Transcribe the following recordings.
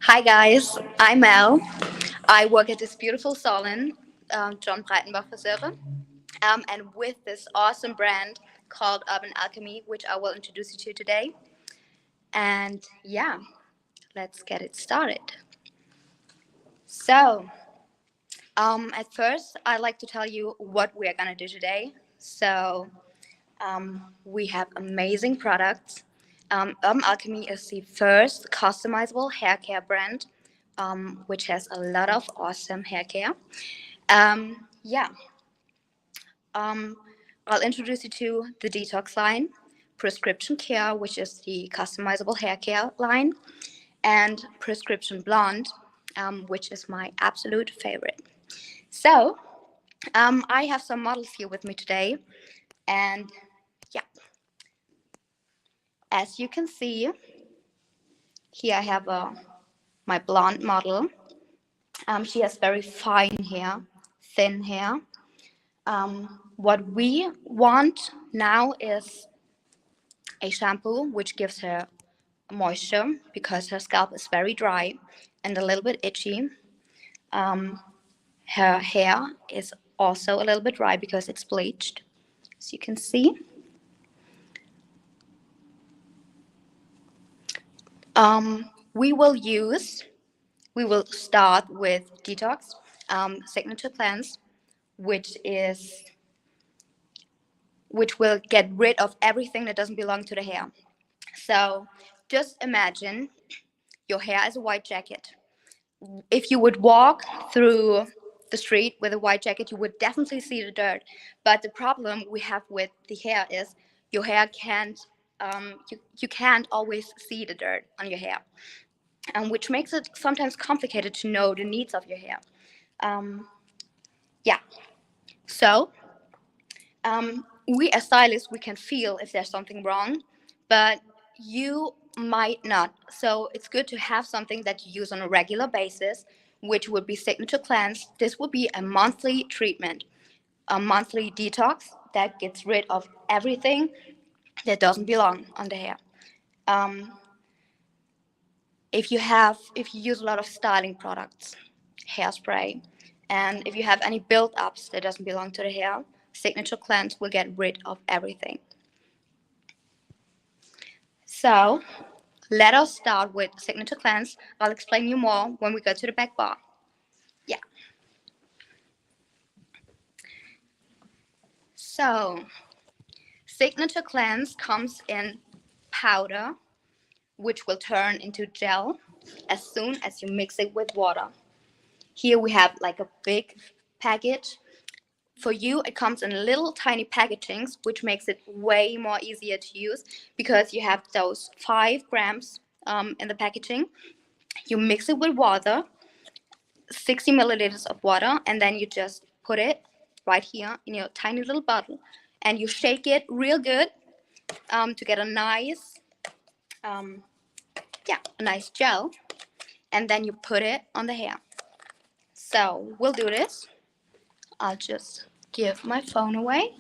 Hi guys, I'm Mel. I work at this beautiful salon, John Breitenbach Friseure, and with this awesome brand called Urban Alchemy, which I will introduce you to today. And yeah, let's get it started. So, at first, I'd like to tell you what we are gonna do today. So, we have amazing products. Urban Alchemy is the first customizable hair care brand, which has a lot of awesome hair care. Yeah, I'll introduce you to the detox line, prescription care, which is the customizable hair care line, and prescription blonde, which is my absolute favorite. So, I have some models here with me today, and yeah, as you can see, here I have my blonde model. She has very fine hair, thin hair. What we want now is a shampoo which gives her moisture because her scalp is very dry and a little bit itchy. Her hair is also a little bit dry because it's bleached, as you can see. We will start with detox, signature cleanse, which will get rid of everything that doesn't belong to the hair. So just imagine your hair as a white jacket. If you would walk through the street with a white jacket, you would definitely see the dirt. But the problem we have with the hair is your hair can't, you can't always see the dirt on your hair, which makes it sometimes complicated to know the needs of your hair. Yeah, so we as stylists, we can feel if there's something wrong, but you might not. So it's good to have something that you use on a regular basis, which would be signature cleanse. This would be a monthly treatment, a monthly detox that gets rid of everything that doesn't belong on the hair. If you use a lot of styling products, hairspray, and if you have any build-ups that doesn't belong to the hair, signature cleanse will get rid of everything. So let us start with signature cleanse. I'll explain you more when we go to the back bar. Yeah. So signature cleanse comes in powder, which will turn into gel as soon as you mix it with water. Here we have like a big package. For you, it comes in little tiny packagings, which makes it way more easier to use because you have those 5 grams in the packaging. You mix it with water, 60 milliliters of water, and then you just put it right here in your tiny little bottle, and you shake it real good to get a nice, a nice gel, and then you put it on the hair. So we'll do this. I'll just give my phone away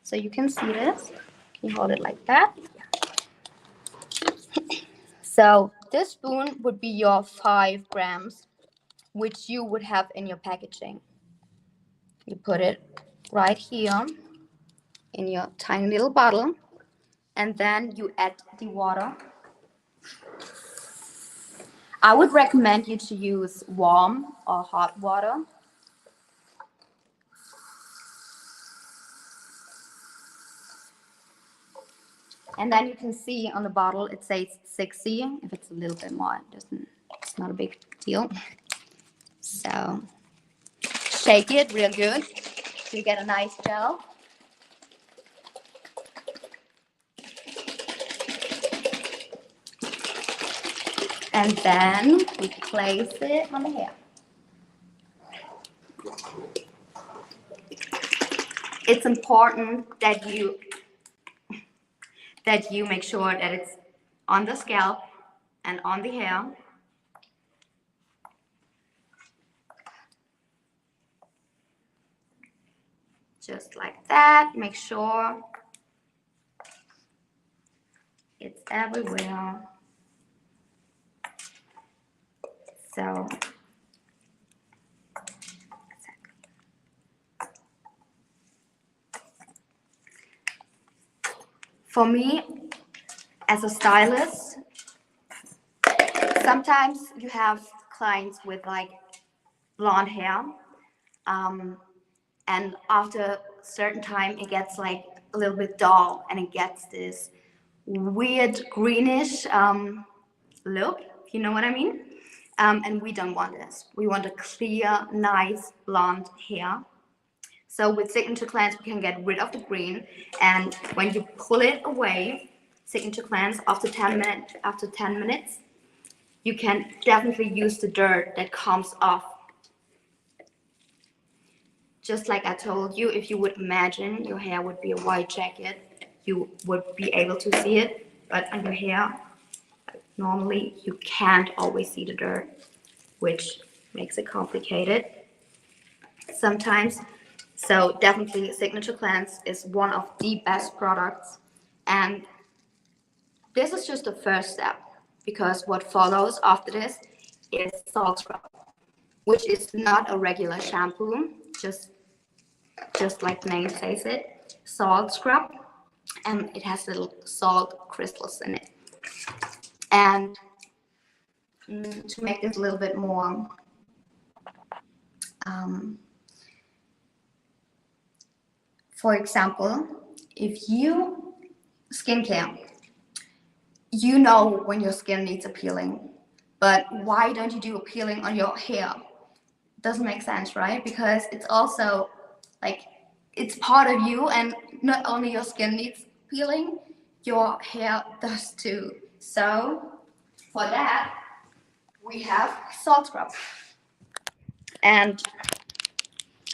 so you can see this. Can you hold it like that? So this spoon would be your 5 grams, which you would have in your packaging. You put it right here in your tiny little bottle, and then you add the water. I would recommend you to use warm or hot water. And then you can see on the bottle it says 60. If it's a little bit more, it's not a big deal. So shake it real good so you get a nice gel. And then we place it on the hair. It's important that you make sure that it's on the scalp and on the hair. Just like that. Make sure it's everywhere. So for me, as a stylist, sometimes you have clients with like blonde hair, and after a certain time it gets like a little bit dull and it gets this weird greenish look, if you know what I mean. And we don't want this. We want a clear, nice blonde hair. So with Signature Cleanse, we can get rid of the green, and when you pull it away, Signature Cleanse, after 10 minutes, you can definitely use the dirt that comes off. Just like I told you, if you would imagine your hair would be a white jacket, you would be able to see it, but on your hair, normally you can't always see the dirt, which makes it complicated sometimes. So definitely Signature Cleanse is one of the best products, and this is just the first step, because what follows after this is salt scrub, which is not a regular shampoo, just like the name says it, salt scrub, and it has little salt crystals in it. And to make this a little bit more for example, if you skincare, you know when your skin needs a peeling, but why don't you do a peeling on your hair? Doesn't make sense, right? Because it's also like, it's part of you, and not only your skin needs peeling, your hair does too. So for that, we have salt scrub. And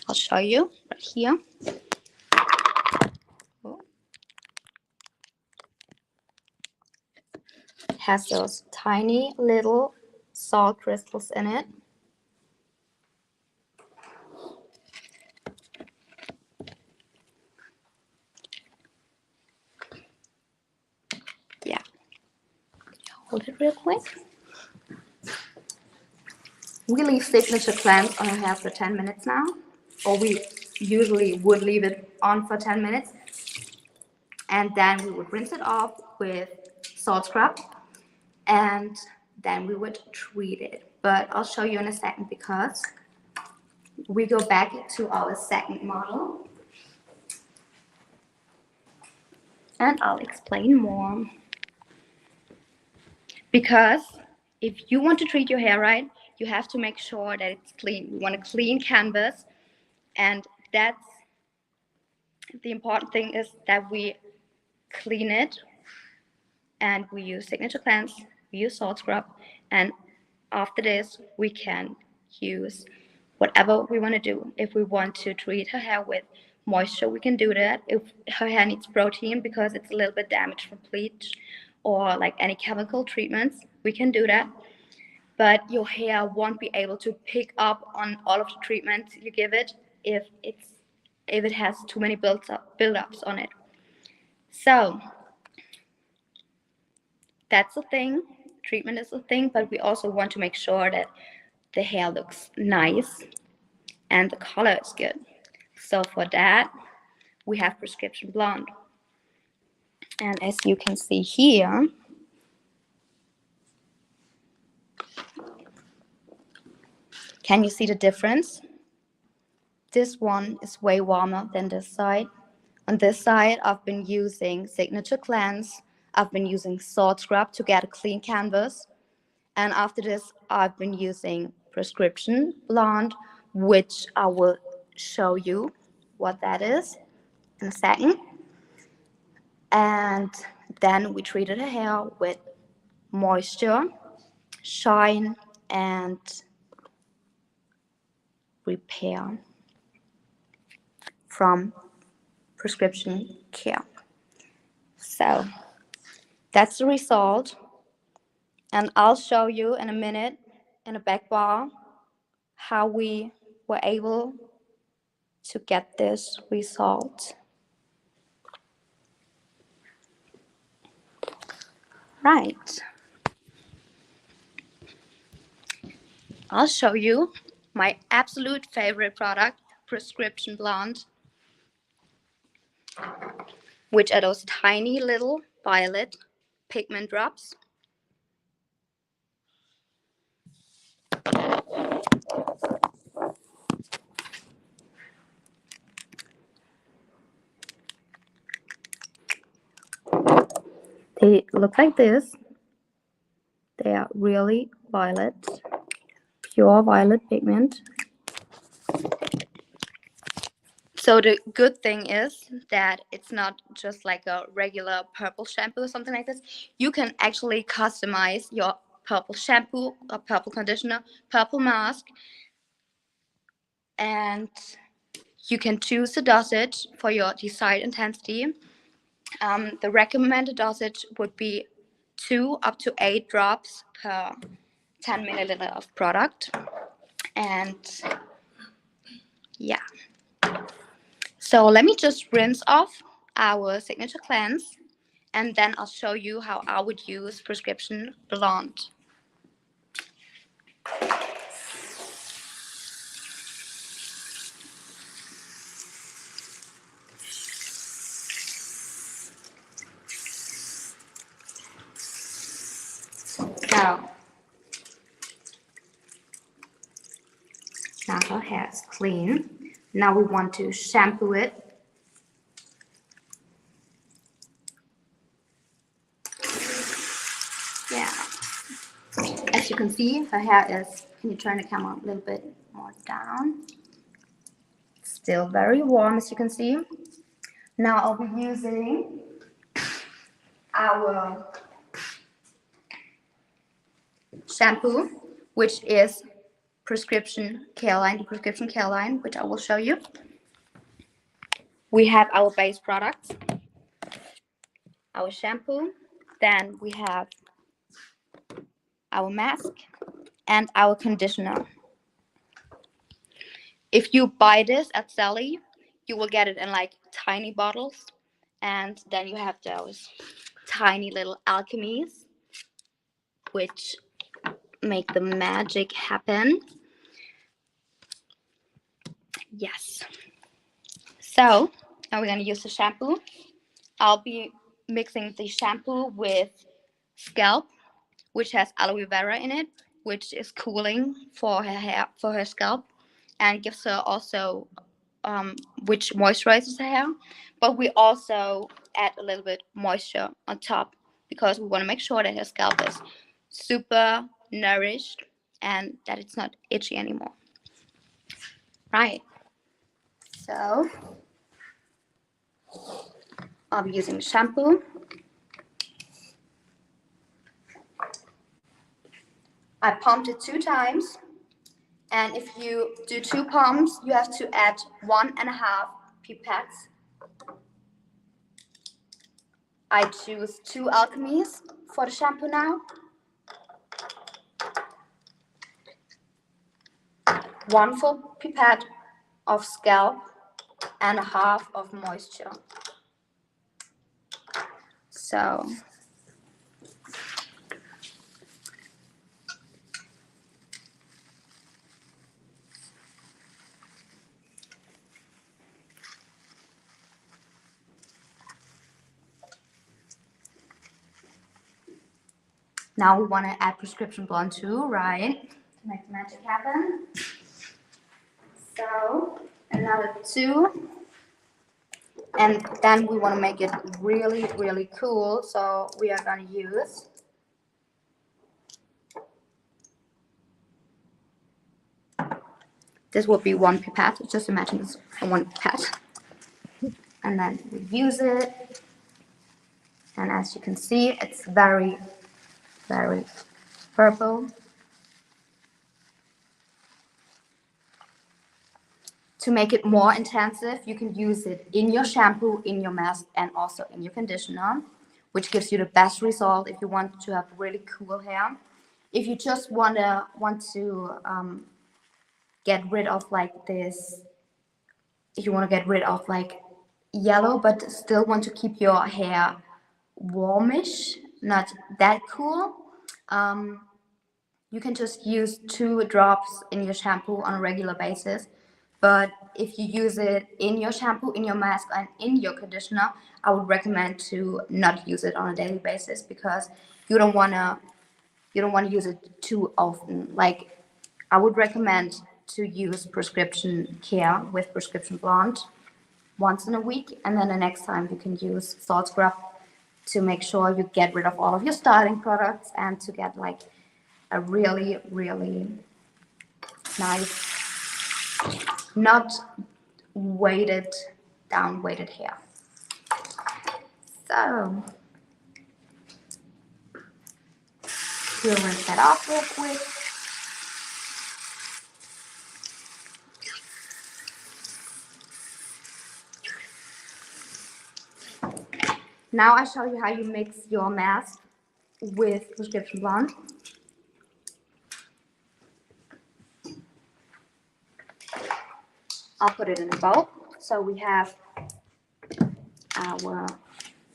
I'll show you right here. It has those tiny little salt crystals in it. Yeah. Hold it real quick. We leave Signature Cleanse on our hair for 10 minutes now, or we usually would leave it on for 10 minutes. And then we would rinse it off with salt scrub, and then we would treat it. But I'll show you in a second, because we go back to our second model. And I'll explain more. Because if you want to treat your hair right, you have to make sure that it's clean. We want a clean canvas, and that's the important thing, is that we clean it, and we use Signature Cleanse, we use salt scrub, and after this we can use whatever we want to do. If we want to treat her hair with moisture, we can do that. If her hair needs protein because it's a little bit damaged from bleach or like any chemical treatments, we can do that. But your hair won't be able to pick up on all of the treatments you give it if it has too many build-ups on it. So that's the thing. Treatment is the thing, but we also want to make sure that the hair looks nice and the color is good. So for that, we have Prescription Blonde. And as you can see here, can you see the difference? This one is way warmer than this side. On this side, I've been using Signature Cleanse. I've been using salt scrub to get a clean canvas. And after this, I've been using Prescription Blonde, which I will show you what that is in a second. And then we treated her hair with moisture, shine, and repair from prescription care. So that's the result. And I'll show you in a minute in a back bar how we were able to get this result. Right. I'll show you my absolute favorite product, Prescription Blonde, which are those tiny little violet pigment drops. They look like this. They are really violet, pure violet pigment. So the good thing is that it's not just like a regular purple shampoo or something like this. You can actually customize your purple shampoo or purple conditioner, purple mask, and you can choose the dosage for your desired intensity. The recommended dosage would be 2 up to 8 drops per 10 milliliter of product. And yeah. So let me just rinse off our signature cleanse, and then I'll show you how I would use Prescription Blonde. So now her hair is clean. Now we want to shampoo it. Yeah. As you can see, her hair is, can you turn the camera a little bit more down? Still very warm, as you can see. Now I'll be using our shampoo, which is Prescription Care Line, the Prescription Care Line, which I will show you. We have our base products, our shampoo, then we have our mask, and our conditioner. If you buy this at Sally, you will get it in like tiny bottles, and then you have those tiny little alchemies, which make the magic happen. Yes. So now we're going to use the shampoo. I'll be mixing the shampoo with scalp, which has aloe vera in it, which is cooling for her hair, for her scalp, and gives her also, which moisturizes her hair. But we also add a little bit moisture on top because we want to make sure that her scalp is super nourished and that it's not itchy anymore. Right. So I'll be using shampoo. I pumped it 2 times. And if you do 2 pumps, you have to add 1.5 pipettes. I choose 2 alchemies for the shampoo now. 1 full pipette of scalp and a half of moisture. So now we want to add Prescription Blonde too, right? To make the magic happen. So another 2. And then we want to make it really, really cool. So we are going to use this would be 1 pipette. Just imagine this 1 pipette. And then we use it. And as you can see, it's very, very purple. To make it more intensive, you can use it in your shampoo, in your mask, and also in your conditioner, which gives you the best result if you want to have really cool hair. If you just want to get rid of like this, if you want to get rid of like yellow, but still want to keep your hair warmish, not that cool, you can just use 2 drops in your shampoo on a regular basis. But if you use it in your shampoo, in your mask, and in your conditioner, I would recommend to not use it on a daily basis, because you don't want to use it too often. Like, I would recommend to use prescription care with prescription blonde once in a week, and then the next time you can use salt scrub to make sure you get rid of all of your styling products and to get like a really, really nice, not weighted, down weighted hair. So we'll rinse that off real quick. Now I show you how you mix your mask with prescription blonde. I'll put it in a bowl. So we have our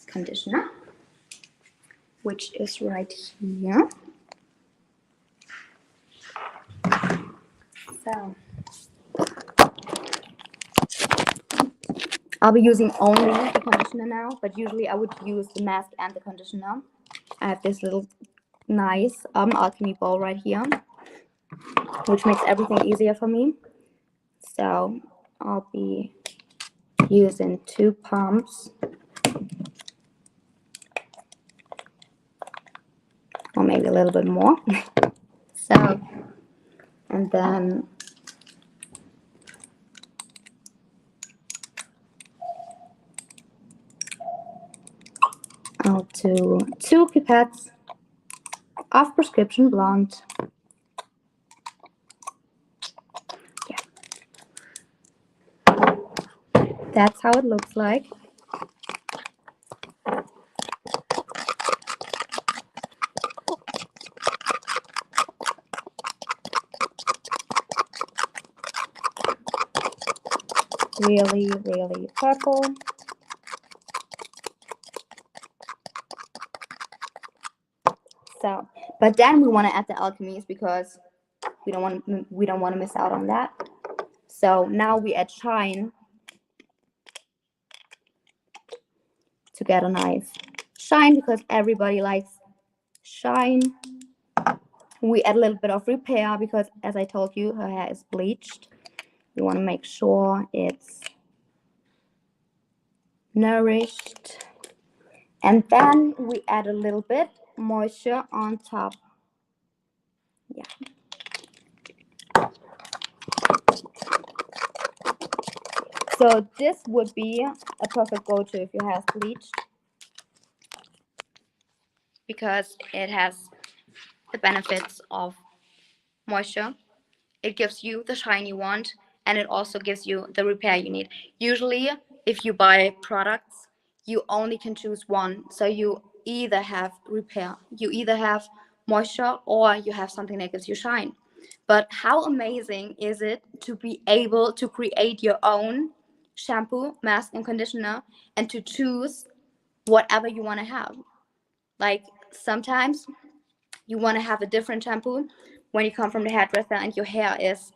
conditioner, which is right here. So I'll be using only the conditioner now, but usually I would use the mask and the conditioner. I have this little nice Urban Alchemy bowl right here, which makes everything easier for me. So I'll be using 2 pumps, or maybe a little bit more. So, and then I'll do 2 pipettes of prescription blonde. Yeah. That's how it looks like. Really, really purple. So, but then we want to add the alchemies because we don't want to miss out on that. So now we add shine to get a nice shine, because everybody likes shine. We add a little bit of repair because, as I told you, her hair is bleached. We want to make sure it's nourished. And then we add a little bit moisture on top. Yeah. So this would be a perfect go-to if your hair is bleached, because it has the benefits of moisture. It gives you the shine you want, and it also gives you the repair you need. Usually, if you buy products, you only can choose one. So you either have repair, you either have moisture, or you have something that gives you shine. But how amazing is it to be able to create your own shampoo, mask, and conditioner, and to choose whatever you want to have? Like, sometimes you want to have a different shampoo when you come from the hairdresser and your hair is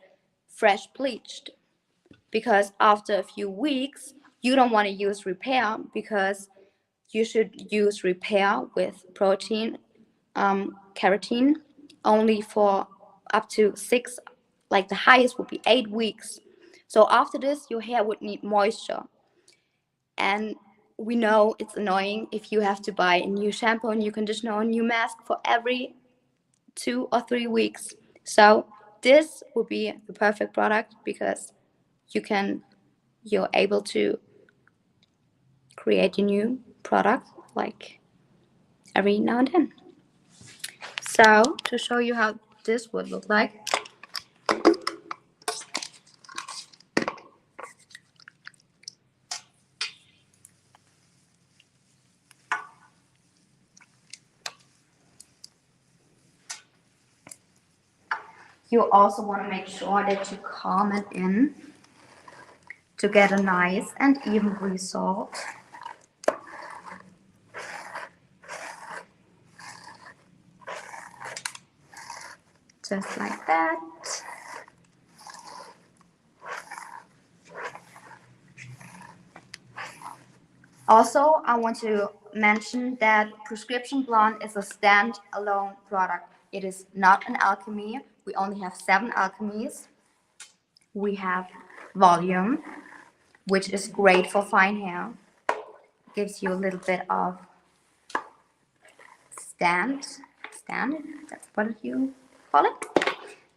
fresh bleached, because after a few weeks you don't want to use repair, because you should use repair with protein, keratin, only for up to 6, like the highest would be 8 weeks. So after this your hair would need moisture, and we know it's annoying if you have to buy a new shampoo, a new conditioner, or a new mask for every 2 or 3 weeks. So this would be the perfect product, because you're able to create a new product like every now and then. So to show you how this would look like, You also want to make sure that you calm it in to get a nice and even result. Just like that. Also, I want to mention that Prescription Blonde is a stand-alone product. It is not an alchemy. We only have 7 alchemies. We have Volume, which is great for fine hair. Gives you a little bit of stand, that's what you call it.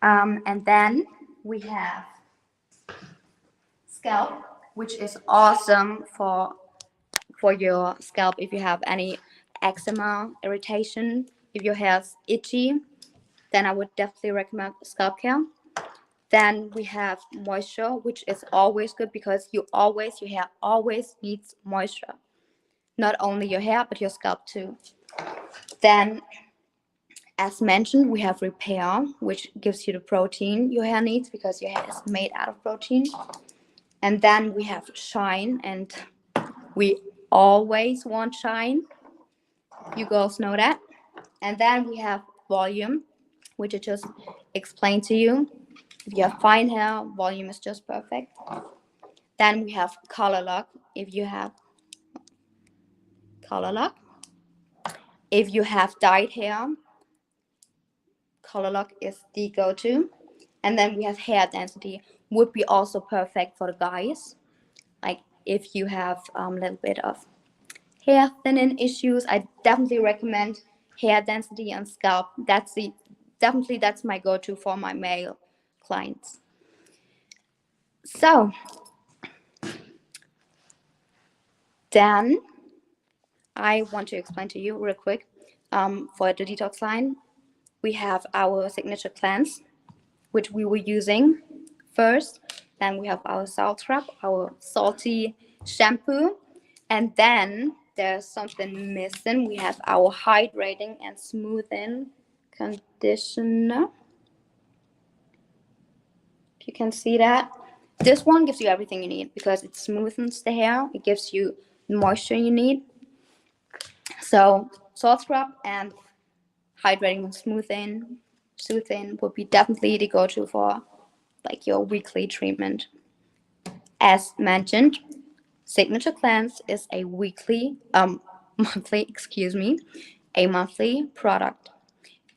And then we have Scalp, which is awesome for your scalp if you have any eczema, irritation, if your hair's itchy, then I would definitely recommend scalp care. Then we have moisture, which is always good because your hair always needs moisture. Not only your hair, but your scalp too. Then, as mentioned, we have repair, which gives you the protein your hair needs because your hair is made out of protein. And then we have shine, and we always want shine. You girls know that. And then we have volume, which I just explained to you. If you have fine hair, volume is just perfect. Then we have color lock. If you have color lock. If you have dyed hair, color lock is the go-to. And then we have hair density, would be also perfect for the guys. Like if you have a little bit of hair thinning issues, I definitely recommend hair density and scalp. That's my go-to for my male clients. So then I want to explain to you real quick. For the detox line, we have our signature cleanse, which we were using first. Then we have our salt scrub, our salty shampoo. And then there's something missing. We have our hydrating and smoothing conditioner. If you can see that. This one gives you everything you need because it smoothens the hair. It gives you the moisture you need. So salt scrub and hydrating and soothing would be definitely the go-to for like your weekly treatment. As mentioned, Signature Cleanse is a monthly product.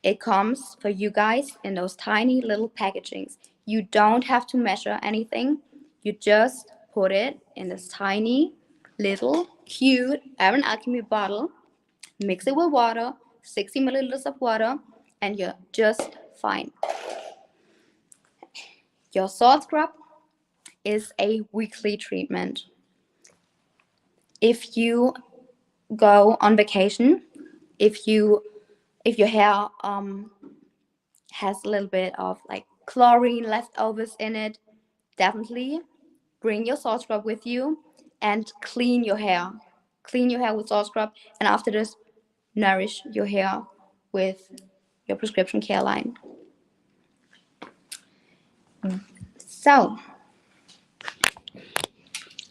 It comes for you guys in those tiny little packagings. You don't have to measure anything. You just put it in this tiny little cute Urban Alchemy bottle, mix it with water, 60 milliliters of water, and you're just fine. Your salt scrub is a weekly treatment. If you go on vacation, if your hair has a little bit of like chlorine leftovers in it, definitely bring your salt scrub with you and clean your hair. Clean your hair with salt scrub, and after this, nourish your hair with your prescription care line. So,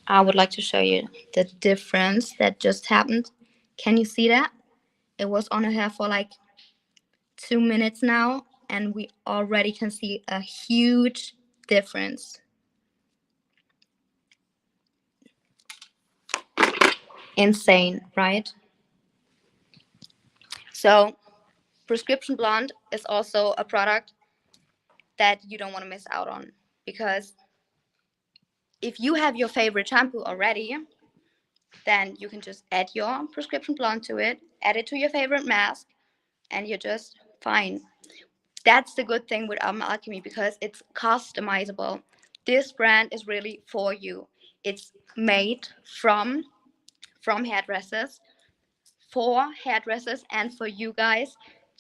I would like to show you the difference that just happened. Can you see that? It was on her hair for like 2 minutes now, and we already can see a huge difference. Insane, right? So, Prescription Blonde is also a product that you don't want to miss out on, because if you have your favorite shampoo already, then you can just add your Prescription Blonde to it, add it to your favorite mask, and you're just fine. That's the good thing with Urban Alchemy, because it's customizable. This brand is really for you. It's made from hairdressers, for hairdressers, and for you guys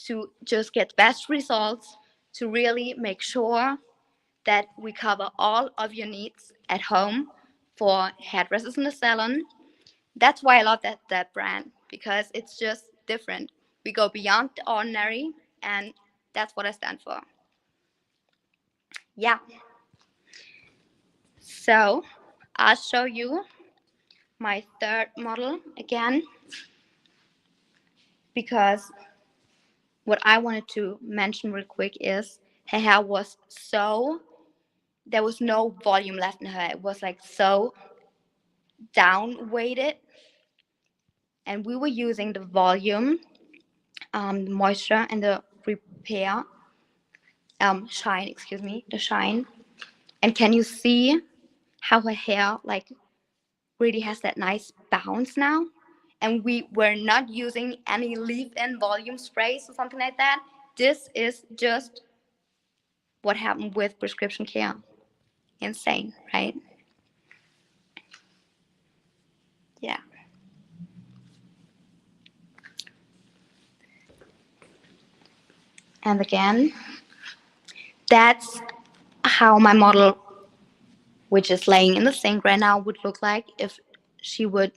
to just get best results, to really make sure that we cover all of your needs at home for hairdressers in the salon. That's why I love that brand, because it's just different. We go beyond the ordinary, and that's what I stand for. yeah. So I'll show you my third model again, because what I wanted to mention real quick is her hair was so, there was no volume left in her hair. It was like so down weighted, and we were using the volume, the moisture, and the repair, shine, excuse me, the shine. And can you see how her hair like really has that nice bounce now? And we were not using any leave-in volume sprays or something like that. This is just what happened with prescription care. Insane, right? Yeah. And again, that's how my model, which is laying in the sink right now, would look like if she would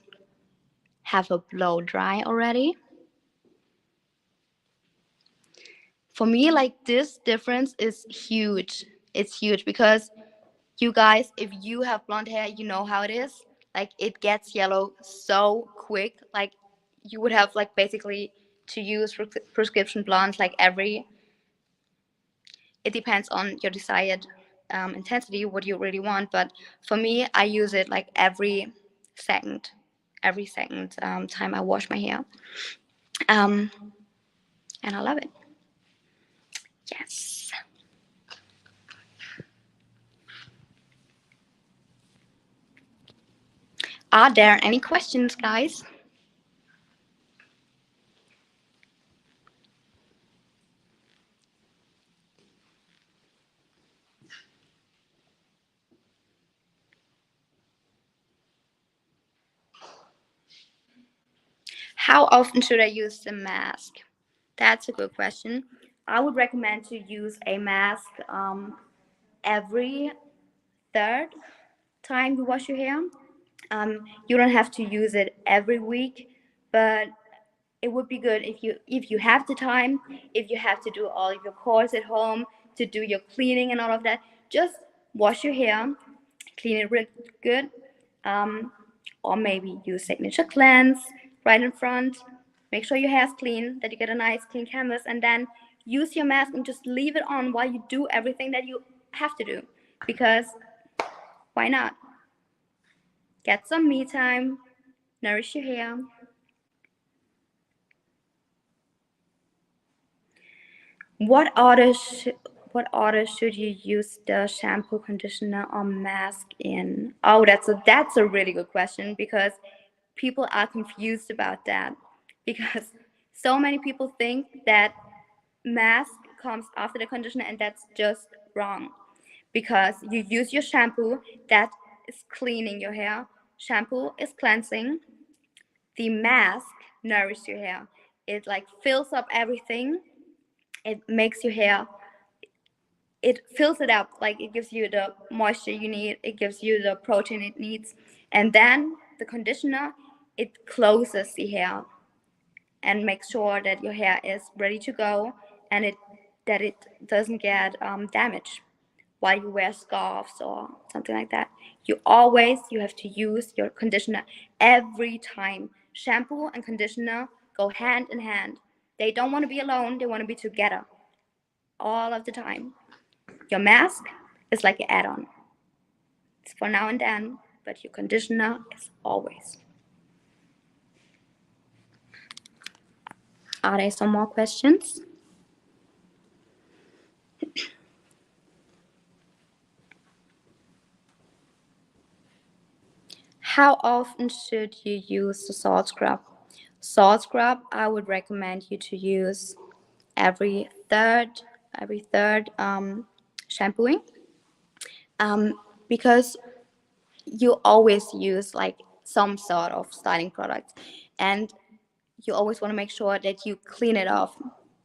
have a blow dry already. For me, like, this difference is huge. It's huge because you guys, if you have blonde hair, you know how it is. Like, it gets yellow so quick. Like, you would have like basically to use prescription blonde like every, it depends on your desired intensity, what you really want. But for me, I use it like second every second time I wash my hair, and I love it. Yes. Are there any questions, guys? How often should I use the mask? That's a good question. I would recommend to use a mask every third time you wash your hair. You don't have to use it every week, but it would be good if you have the time, if you have to do all of your chores at home, to do your cleaning and all of that. Just wash your hair, clean it real good, um, or maybe use signature cleanse right in front. Make sure your hair's clean, that you get a nice clean canvas, and then use your mask and just leave it on while you do everything that you have to do. Because why not? Get some me time, nourish your hair. What order should you use the shampoo, conditioner, or mask in? Oh, that's a really good question, because people are confused about that. Because so many people think that mask comes after the conditioner, and that's just wrong. Because you use your shampoo, that is cleaning your hair. Shampoo is cleansing. The mask nourishes your hair. It like fills up everything. It makes your hair, it fills it up, like it gives you the moisture you need, it gives you the protein it needs. And then the conditioner, it closes the hair and makes sure that your hair is ready to go, and that it doesn't get damaged while you wear scarves or something like that. You have to use your conditioner every time. Shampoo and conditioner go hand in hand. They don't want to be alone, they want to be together all of the time. Your mask is like an add-on. It's for now and then, but your conditioner is always. Are there some more questions? How often should you use the salt scrub? Salt scrub, I would recommend you to use every third shampooing, because you always use like some sort of styling product, and you always want to make sure that you clean it off,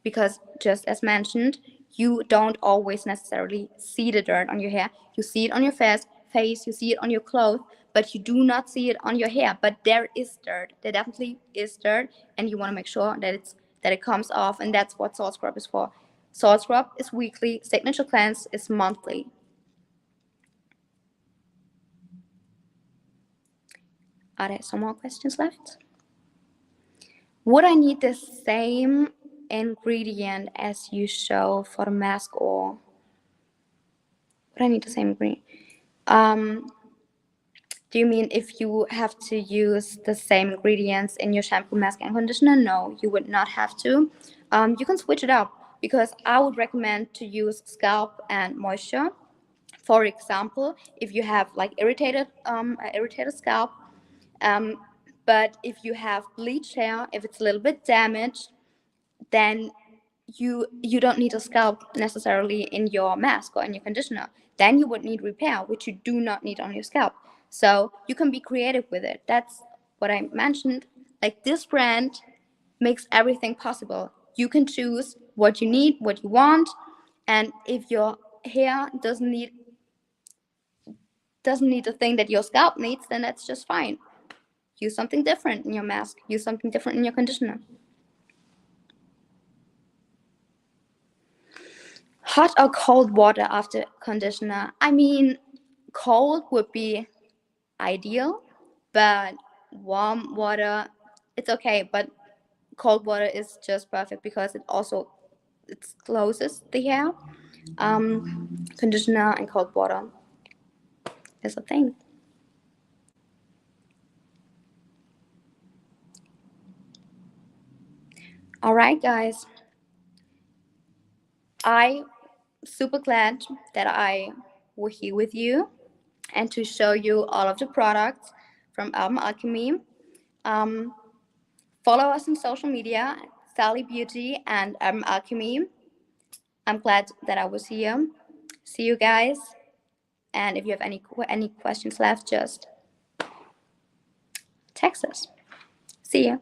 because just as mentioned, you don't always necessarily see the dirt on your hair. You see it on your face, you see it on your clothes, but you do not see it on your hair. But there is dirt. There definitely is dirt, and you want to make sure that it comes off, and that's what salt scrub is for. Salt scrub is weekly, signature cleanse is monthly. Are there some more questions left? Would I need the same ingredient as you show for the mask, or would I need the same ingredient? Do you mean if you have to use the same ingredients in your shampoo, mask, and conditioner? No, you would not have to. You can switch it up, because I would recommend to use scalp and moisture. For example, if you have like irritated scalp, but if you have bleached hair, if it's a little bit damaged, then you don't need a scalp necessarily in your mask or in your conditioner. Then you would need repair, which you do not need on your scalp. So you can be creative with it. That's what I mentioned. Like, this brand makes everything possible. You can choose what you need, what you want, and if your hair doesn't need the thing that your scalp needs, then that's just fine. Use something different in your mask. Use something different in your conditioner. Hot or cold water after conditioner? I mean, cold would be ideal, but warm water, it's okay. But cold water is just perfect because it closes the hair. Conditioner and cold water is a thing. All right, guys. I'm super glad that I was here with you and to show you all of the products from Urban Alchemy. Follow us on social media, Sally Beauty and Urban Alchemy. I'm glad that I was here. See you guys. And if you have any questions left, just text us. See you.